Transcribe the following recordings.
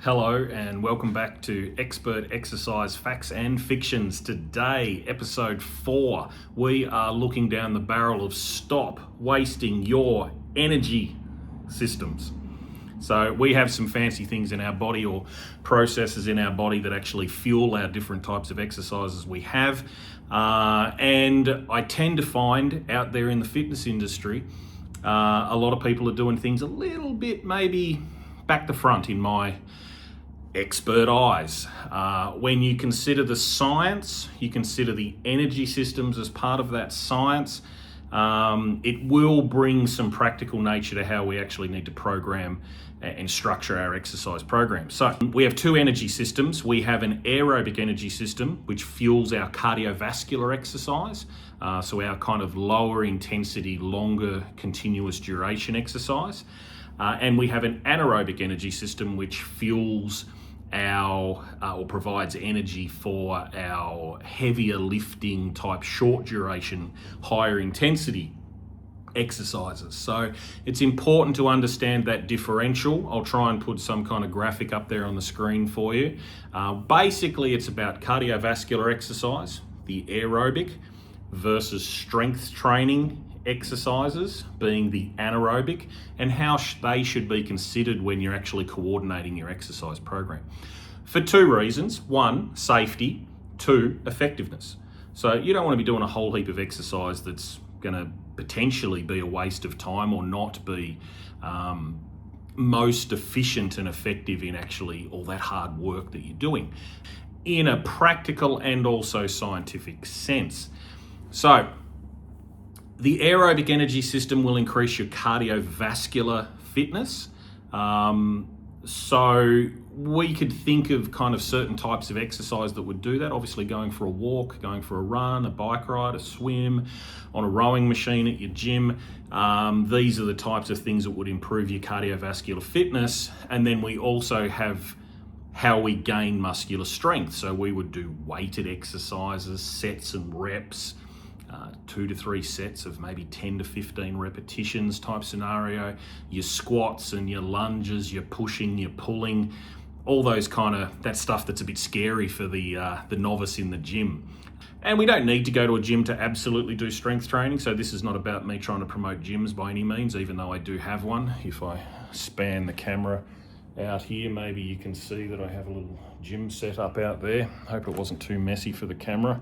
Hello and welcome back to Expert Exercise Facts and Fictions. Today, episode 4, we are looking down the barrel of stop wasting your energy systems. So we have some fancy things in our body or processes in our body that actually fuel our different types of exercises we have. And I tend to find out there in the fitness industry, a lot of people are doing things a little bit maybe back to front in my expert eyes. When you consider the science, you consider the energy systems as part of that science, it will bring some practical nature to how we actually need to program and structure our exercise programs. So we have two energy systems. We have an aerobic energy system, which fuels our cardiovascular exercise. So our kind of lower intensity, longer continuous duration exercise. And we have an anaerobic energy system, which fuels our or provides energy for our heavier lifting type short duration, higher intensity exercises. So it's important to understand that differential. I'll try and put some kind of graphic up there on the screen for you. Basically, it's about cardiovascular exercise, the aerobic, versus strength training exercises, being the anaerobic, and how they should be considered when you're actually coordinating your exercise program. For two reasons: one, safety; two, effectiveness. So you don't want to be doing a whole heap of exercise that's going to potentially be a waste of time or not be most efficient and effective in actually all that hard work that you're doing in a practical and also scientific sense. So the aerobic energy system will increase your cardiovascular fitness. So we could think of kind of certain types of exercise that would do that. Obviously going for a walk, going for a run, a bike ride, a swim, on a rowing machine at your gym. These are the types of things that would improve your cardiovascular fitness. And then we also have how we gain muscular strength. So we would do weighted exercises, sets and reps, 2 to 3 sets of maybe 10 to 15 repetitions type scenario, your squats and your lunges, your pushing, your pulling, all those kind of, that stuff that's a bit scary for the novice in the gym. And we don't need to go to a gym to absolutely do strength training. So this is not about me trying to promote gyms by any means, even though I do have one. If I span the camera out here, maybe you can see that I have a little gym set up out there. Hope it wasn't too messy for the camera.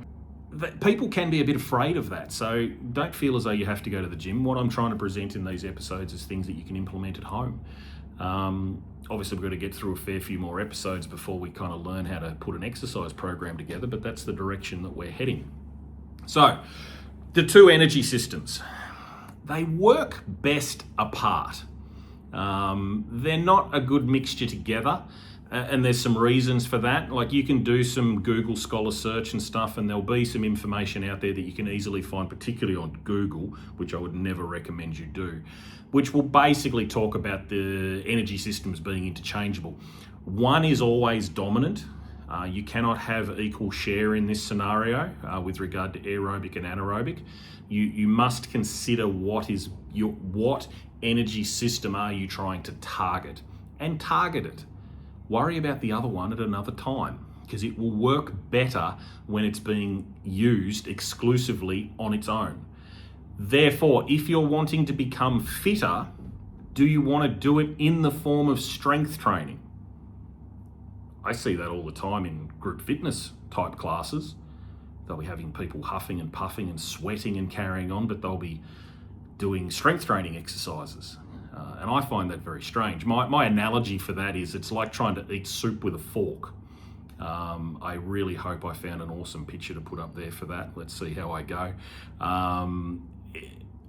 People can be a bit afraid of that, so don't feel as though you have to go to the gym. What I'm trying to present in these episodes is things that you can implement at home. Obviously, we've got to get through a fair few more episodes before we kind of learn how to put an exercise program together, but that's the direction that we're heading. So, the two energy systems, they work best apart. They're not a good mixture together. And there's some reasons for that. Like, you can do some Google Scholar search and stuff, and there'll be some information out there that you can easily find, particularly on Google, which I would never recommend you do, which will basically talk about the energy systems being interchangeable. One is always dominant. You cannot have equal share in this scenario with regard to aerobic and anaerobic. You must consider what energy system are you trying to target, and target it. Worry about the other one at another time, because it will work better when it's being used exclusively on its own. Therefore, if you're wanting to become fitter, do you want to do it in the form of strength training? I see that all the time in group fitness type classes. They'll be having people huffing and puffing and sweating and carrying on, but they'll be doing strength training exercises. And I find that very strange. My analogy for that is it's like trying to eat soup with a fork. I really hope I found an awesome picture to put up there for that. Let's see how I go.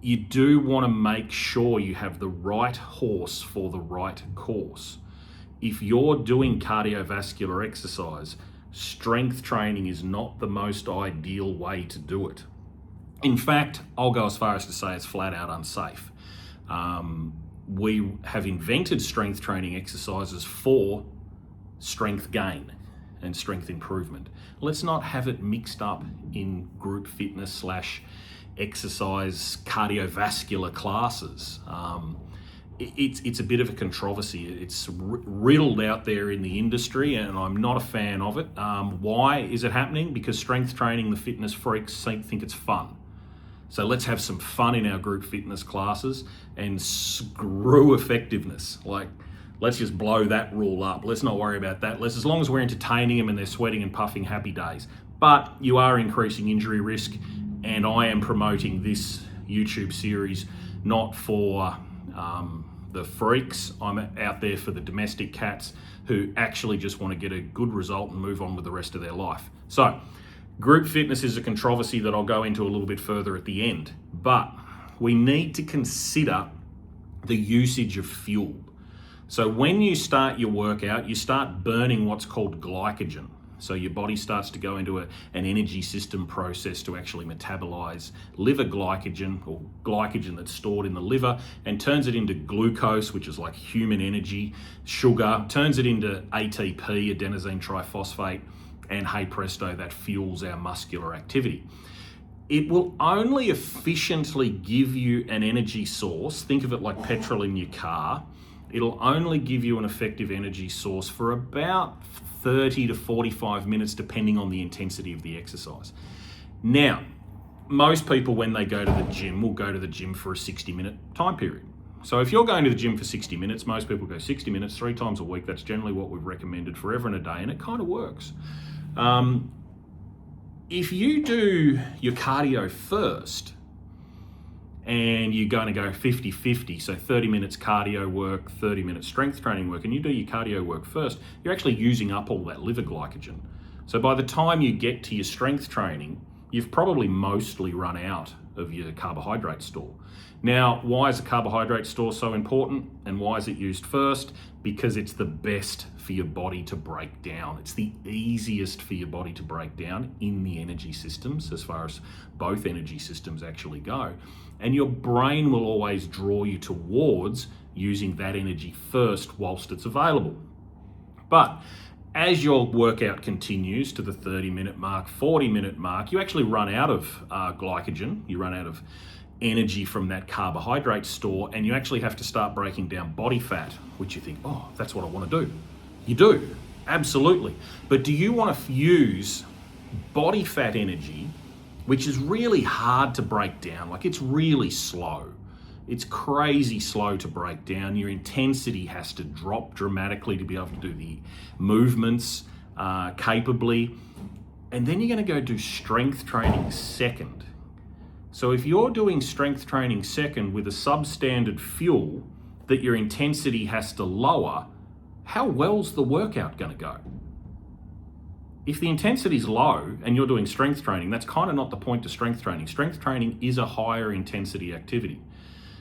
You do want to make sure you have the right horse for the right course. If you're doing cardiovascular exercise, strength training is not the most ideal way to do it. In fact, I'll go as far as to say it's flat out unsafe. We have invented strength training exercises for strength gain and strength improvement. Let's not have it mixed up in group fitness / exercise cardiovascular classes. it's a bit of a controversy. It's riddled out there in the industry, and I'm not a fan of it. Why is it happening? Because strength training, the fitness freaks think it's fun. So let's have some fun in our group fitness classes and screw effectiveness. Like, let's just blow that rule up. Let's not worry about that. As long as we're entertaining them and they're sweating and puffing, happy days. But you are increasing injury risk, and I am promoting this YouTube series not for the freaks. I'm out there for the domestic cats who actually just want to get a good result and move on with the rest of their life. So, group fitness is a controversy that I'll go into a little bit further at the end, but we need to consider the usage of fuel. So when you start your workout, you start burning what's called glycogen. So your body starts to go into an energy system process to actually metabolize liver glycogen, or glycogen that's stored in the liver, and turns it into glucose, which is like human energy, sugar, turns it into ATP, adenosine triphosphate, and hey presto, that fuels our muscular activity. It will only efficiently give you an energy source. Think of it like petrol in your car. It'll only give you an effective energy source for about 30 to 45 minutes, depending on the intensity of the exercise. Now, most people, when they go to the gym, will go to the gym for a 60-minute time period. So if you're going to the gym for 60 minutes, most people go 60 minutes 3 times a week. That's generally what we've recommended forever and a day, and it kind of works. If you do your cardio first, and you're going to go 50-50, so 30 minutes cardio work, 30 minutes strength training work, and you do your cardio work first, you're actually using up all that liver glycogen. So by the time you get to your strength training, you've probably mostly run out of your carbohydrate store. Now, why is the carbohydrate store so important, and why is it used first? Because it's the best for your body to break down. It's the easiest for your body to break down in the energy systems, as far as both energy systems actually go. And your brain will always draw you towards using that energy first whilst it's available. But as your workout continues to the 30-minute mark, 40-minute mark, you actually run out of glycogen, you run out of energy from that carbohydrate store, and you actually have to start breaking down body fat, which you think, oh, that's what I want to do. You do, absolutely. But do you want to use body fat energy, which is really hard to break down? Like, it's really slow. It's crazy slow to break down. Your intensity has to drop dramatically to be able to do the movements capably. And then you're going to go do strength training second. So if you're doing strength training second with a substandard fuel that your intensity has to lower, how well's the workout going to go? If the intensity's low and you're doing strength training, that's kind of not the point of strength training. Strength training is a higher intensity activity.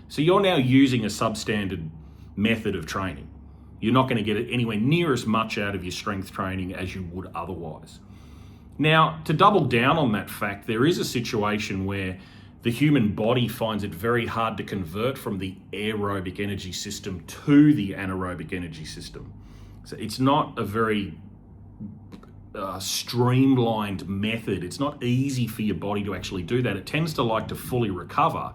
So you're now using a substandard method of training. You're not going to get it anywhere near as much out of your strength training as you would otherwise. Now, to double down on that fact, there is a situation where the human body finds it very hard to convert from the aerobic energy system to the anaerobic energy system. So it's not a very streamlined method. It's not easy for your body to actually do that. It tends to like to fully recover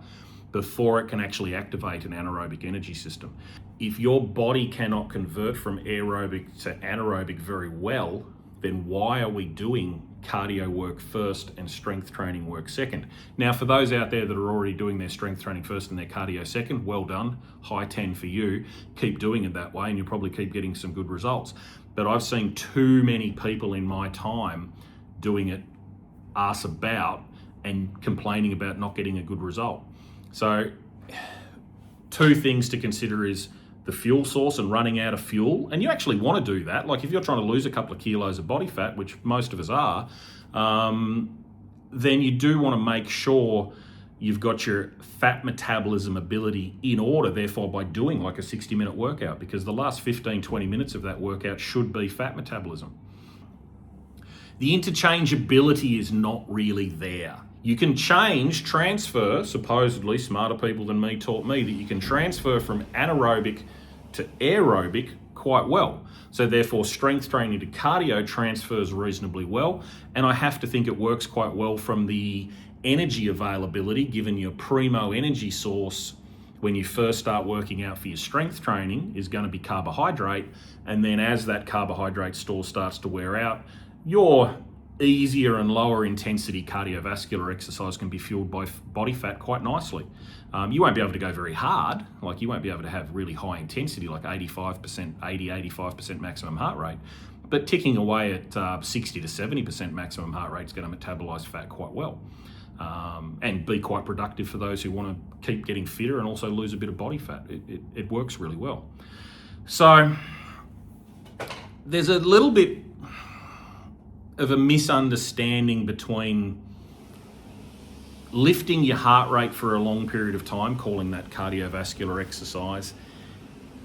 before it can actually activate an anaerobic energy system. If your body cannot convert from aerobic to anaerobic very well, then why are we doing cardio work first and strength training work second? Now, for those out there that are already doing their strength training first and their cardio second, well done, high 10 for you. Keep doing it that way and you'll probably keep getting some good results. But I've seen too many people in my time doing it arse about and complaining about not getting a good result. So 2 things to consider is the fuel source and running out of fuel. And you actually want to do that. Like if you're trying to lose a couple of kilos of body fat, which most of us are, then you do want to make sure you've got your fat metabolism ability in order, therefore by doing like a 60-minute workout, because the last 15, 20 minutes of that workout should be fat metabolism. The interchangeability is not really there. You can transfer, supposedly smarter people than me taught me that you can transfer from anaerobic to aerobic quite well. So therefore strength training to cardio transfers reasonably well. And I have to think it works quite well from the energy availability, given your primo energy source when you first start working out for your strength training is going to be carbohydrate, and then as that carbohydrate store starts to wear out, your easier and lower intensity cardiovascular exercise can be fueled by body fat quite nicely. You won't be able to go very hard, like you won't be able to have really high intensity, like 85% maximum heart rate, but ticking away at 60 to 70% maximum heart rate is going to metabolize fat quite well. And be quite productive for those who want to keep getting fitter and also lose a bit of body fat. It works really well. So there's a little bit of a misunderstanding between lifting your heart rate for a long period of time, calling that cardiovascular exercise,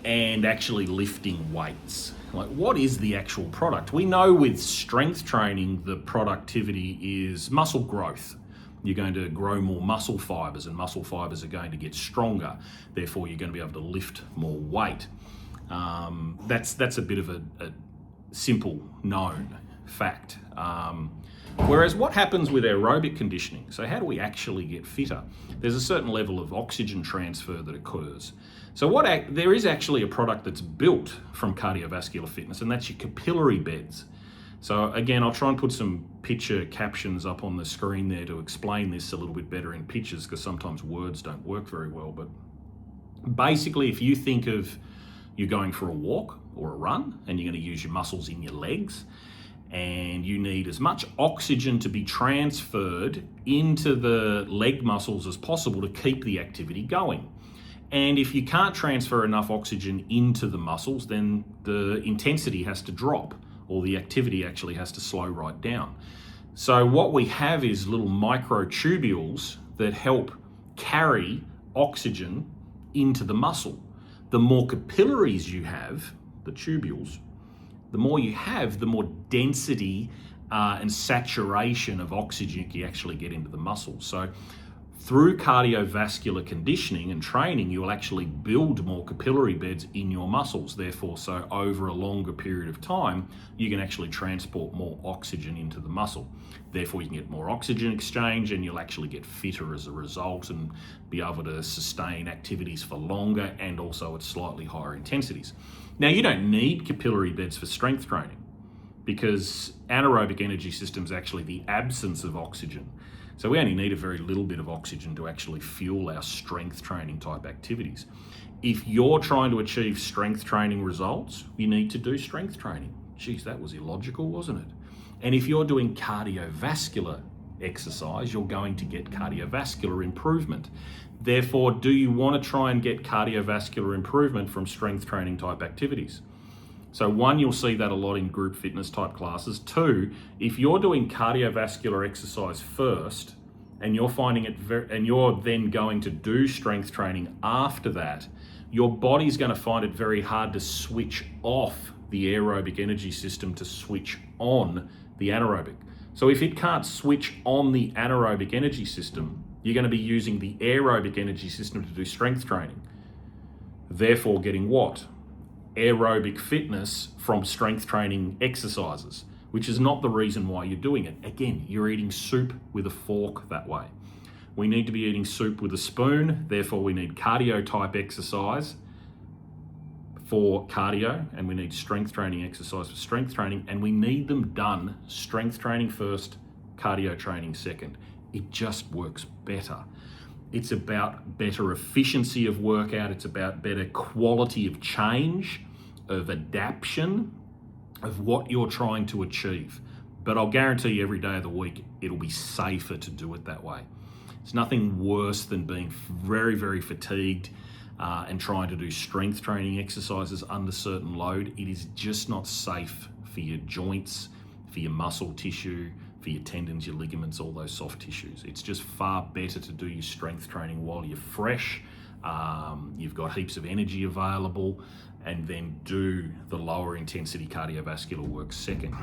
and actually lifting weights. Like, what is the actual product? We know with strength training, the productivity is muscle growth. You're going to grow more muscle fibers, and muscle fibers are going to get stronger. Therefore, you're going to be able to lift more weight. That's a bit of a simple known fact. Whereas what happens with aerobic conditioning, so how do we actually get fitter? There's a certain level of oxygen transfer that occurs. So there is actually a product that's built from cardiovascular fitness, and that's your capillary beds. So again, I'll try and put some picture captions up on the screen there to explain this a little bit better in pictures, because sometimes words don't work very well. But basically, if you think of you're going for a walk or a run and you're going to use your muscles in your legs, and you need as much oxygen to be transferred into the leg muscles as possible to keep the activity going. And if you can't transfer enough oxygen into the muscles, then the intensity has to drop, or the activity actually has to slow right down. So what we have is little microtubules that help carry oxygen into the muscle. The more capillaries you have, the tubules, the more you have, the more density and saturation of oxygen you actually get into the muscle. So through cardiovascular conditioning and training, you will actually build more capillary beds in your muscles. Therefore, so over a longer period of time, you can actually transport more oxygen into the muscle. Therefore, you can get more oxygen exchange, and you'll actually get fitter as a result and be able to sustain activities for longer and also at slightly higher intensities. Now, you don't need capillary beds for strength training, because anaerobic energy system is actually the absence of oxygen. So we only need a very little bit of oxygen to actually fuel our strength training type activities. If you're trying to achieve strength training results, you need to do strength training. Geez, that was illogical, wasn't it? And if you're doing cardiovascular exercise, you're going to get cardiovascular improvement. Therefore, do you want to try and get cardiovascular improvement from strength training type activities? So one, you'll see that a lot in group fitness type classes. Two, if you're doing cardiovascular exercise first and you're finding it and you're then going to do strength training after that, your body's going to find it very hard to switch off the aerobic energy system to switch on the anaerobic. So if it can't switch on the anaerobic energy system, you're going to be using the aerobic energy system to do strength training. Therefore, getting what? Aerobic fitness from strength training exercises, which is not the reason why you're doing it. Again, you're eating soup with a fork that way. We need to be eating soup with a spoon. Therefore, we need cardio type exercise for cardio, and we need strength training exercise for strength training, and we need them done strength training first, cardio training second. It just works better. It's about better efficiency of workout. It's about better quality of change, of adaptation, of what you're trying to achieve. But I'll guarantee you every day of the week, it'll be safer to do it that way. It's nothing worse than being very, very fatigued and trying to do strength training exercises under certain load. It is just not safe for your joints, for your muscle tissue, for your tendons, your ligaments, all those soft tissues. It's just far better to do your strength training while you're fresh, you've got heaps of energy available, and then do the lower intensity cardiovascular work second.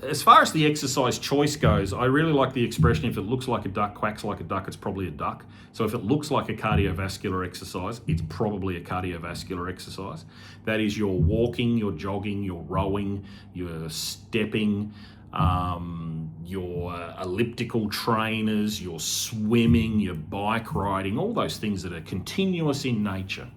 As far as the exercise choice goes, I really like the expression, if it looks like a duck, quacks like a duck, it's probably a duck. So if it looks like a cardiovascular exercise, it's probably a cardiovascular exercise. That is, you're walking, you're jogging, you're rowing, you're stepping, your elliptical trainers, your swimming, your bike riding, all those things that are continuous in nature.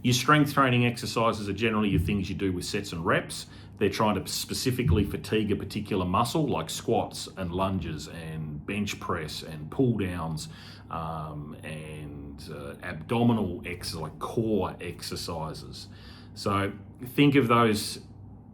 Your strength training exercises are generally your things you do with sets and reps. They're trying to specifically fatigue a particular muscle, like squats and lunges and bench press and pull downs and abdominal exercises, like core exercises. So think of those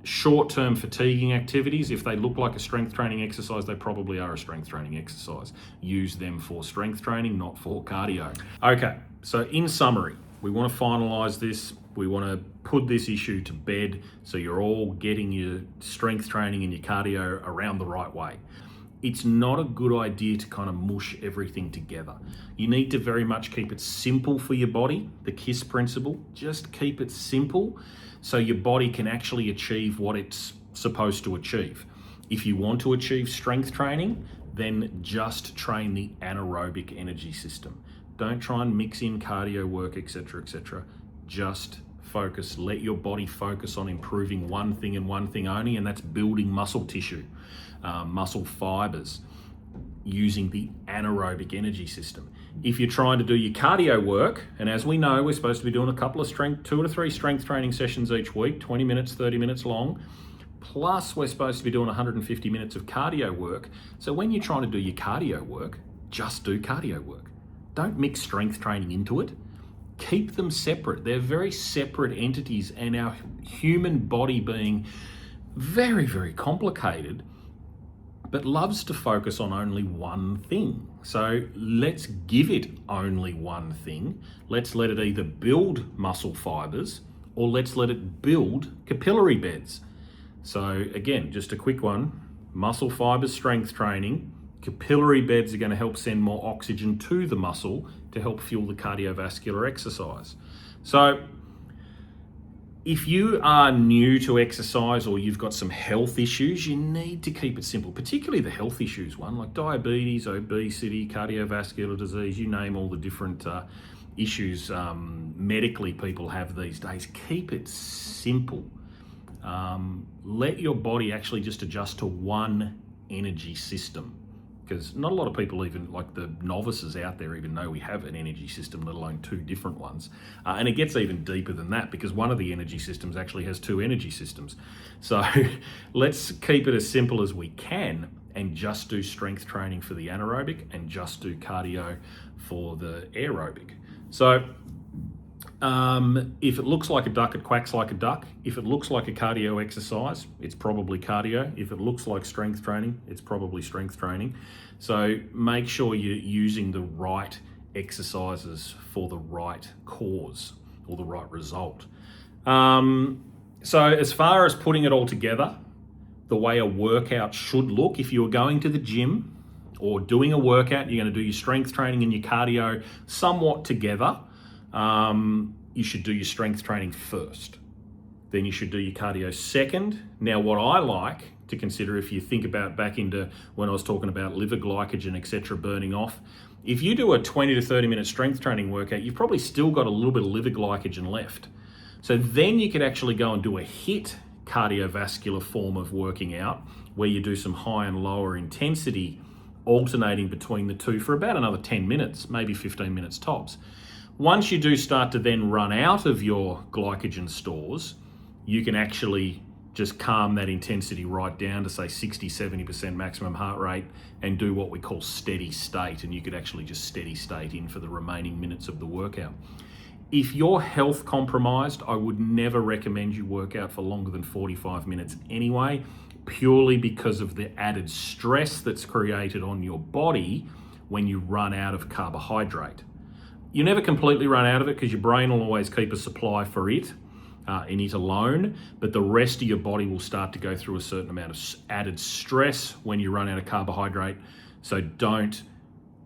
short-term fatiguing activities. If they look like a strength training exercise, they probably are a strength training exercise. Use them for strength training, not for cardio. Okay, so in summary, we want to finalize this. We want to put this issue to bed so you're all getting your strength training and your cardio around the right way. It's not a good idea to kind of mush everything together. You need to very much keep it simple for your body, the KISS principle. Just keep it simple so your body can actually achieve what it's supposed to achieve. If you want to achieve strength training, then just train the anaerobic energy system. Don't try and mix in cardio work, etc., etc. Just focus, let your body focus on improving one thing and one thing only, and that's building muscle tissue, muscle fibers, using the anaerobic energy system. If you're trying to do your cardio work, and as we know, we're supposed to be doing a couple of 2 to 3 strength training sessions each week, 20 minutes, 30 minutes long, plus we're supposed to be doing 150 minutes of cardio work. So when you're trying to do your cardio work, just do cardio work. Don't mix strength training into it. Keep them separate. They're very separate entities, and our human body being very, very complicated, but loves to focus on only one thing. So let's give it only one thing. Let's let it either build muscle fibers or let's let it build capillary beds. So again, just a quick one, muscle fibers strength training. Capillary beds are going to help send more oxygen to the muscle to help fuel the cardiovascular exercise. So if you are new to exercise or you've got some health issues, you need to keep it simple, particularly the health issues one, like diabetes, obesity, cardiovascular disease, you name all the different issues medically people have these days. Keep it simple. Let your body actually just adjust to one energy system, because not a lot of people, even like the novices out there, even know we have an energy system, let alone 2 different ones. And it gets even deeper than that, because one of the energy systems actually has 2 energy systems. So let's keep it as simple as we can and just do strength training for the anaerobic and just do cardio for the aerobic. So if it looks like a duck, it quacks like a duck. If it looks like a cardio exercise, it's probably cardio. If it looks like strength training, it's probably strength training. So make sure you're using the right exercises for the right cause or the right result. So as far as putting it all together, the way a workout should look, if you're going to the gym or doing a workout, you're going to do your strength training and your cardio somewhat together. You should do your strength training first. Then you should do your cardio second. Now, what I like to consider, if you think about back into when I was talking about liver glycogen, etc., burning off, if you do a 20 to 30 minute strength training workout, you've probably still got a little bit of liver glycogen left. So then you could actually go and do a HIIT cardiovascular form of working out, where you do some high and lower intensity alternating between the two for about another 10 minutes, maybe 15 minutes tops. Once you do start to then run out of your glycogen stores, you can actually just calm that intensity right down to say 60, 70% maximum heart rate and do what we call steady state. And you could actually just steady state in for the remaining minutes of the workout. If you're health compromised, I would never recommend you work out for longer than 45 minutes anyway, purely because of the added stress that's created on your body when you run out of carbohydrate. You never completely run out of it because your brain will always keep a supply for it in it alone, but the rest of your body will start to go through a certain amount of added stress when you run out of carbohydrate. So don't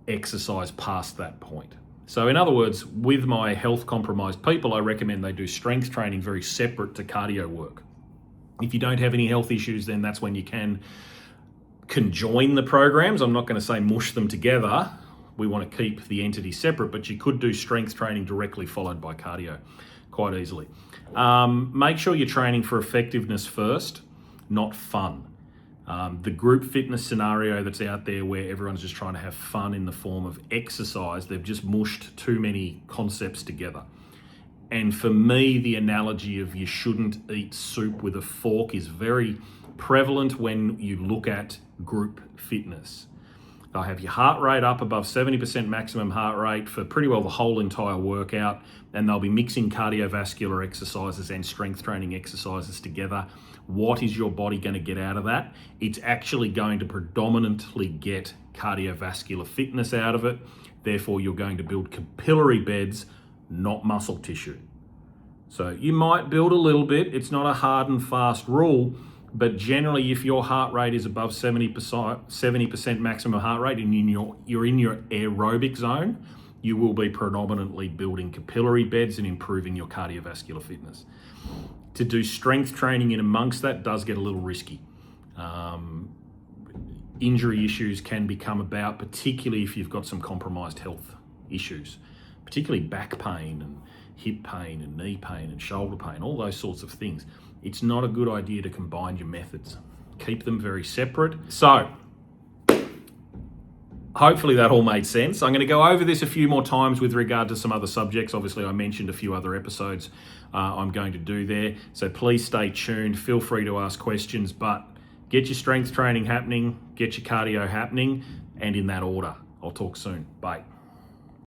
exercise past that point. So in other words, with my health compromised people, I recommend they do strength training very separate to cardio work. If you don't have any health issues, then that's when you can conjoin the programs. I'm not going to say mush them together. We want to keep the entities separate, but you could do strength training directly followed by cardio quite easily. Make sure you're training for effectiveness first, not fun. The group fitness scenario that's out there where everyone's just trying to have fun in the form of exercise, they've just mushed too many concepts together. And for me, the analogy of you shouldn't eat soup with a fork is very prevalent when you look at group fitness. They'll have your heart rate up above 70% maximum heart rate for pretty well the whole entire workout, and they'll be mixing cardiovascular exercises and strength training exercises together. What is your body going to get out of that? It's actually going to predominantly get cardiovascular fitness out of it. Therefore, you're going to build capillary beds, not muscle tissue. So you might build a little bit. It's not a hard and fast rule, but generally if your heart rate is above 70% maximum heart rate and you're in your aerobic zone, you will be predominantly building capillary beds and improving your cardiovascular fitness. To do strength training in amongst that does get a little risky. Injury issues can become about, particularly if you've got some compromised health issues, particularly back pain and hip pain and knee pain and shoulder pain, all those sorts of things. It's not a good idea to combine your methods. Keep them very separate. So, hopefully that all made sense. I'm going to go over this a few more times with regard to some other subjects. Obviously, I mentioned a few other episodes I'm going to do there. So please stay tuned. Feel free to ask questions, but get your strength training happening, get your cardio happening, and in that order. I'll talk soon. Bye.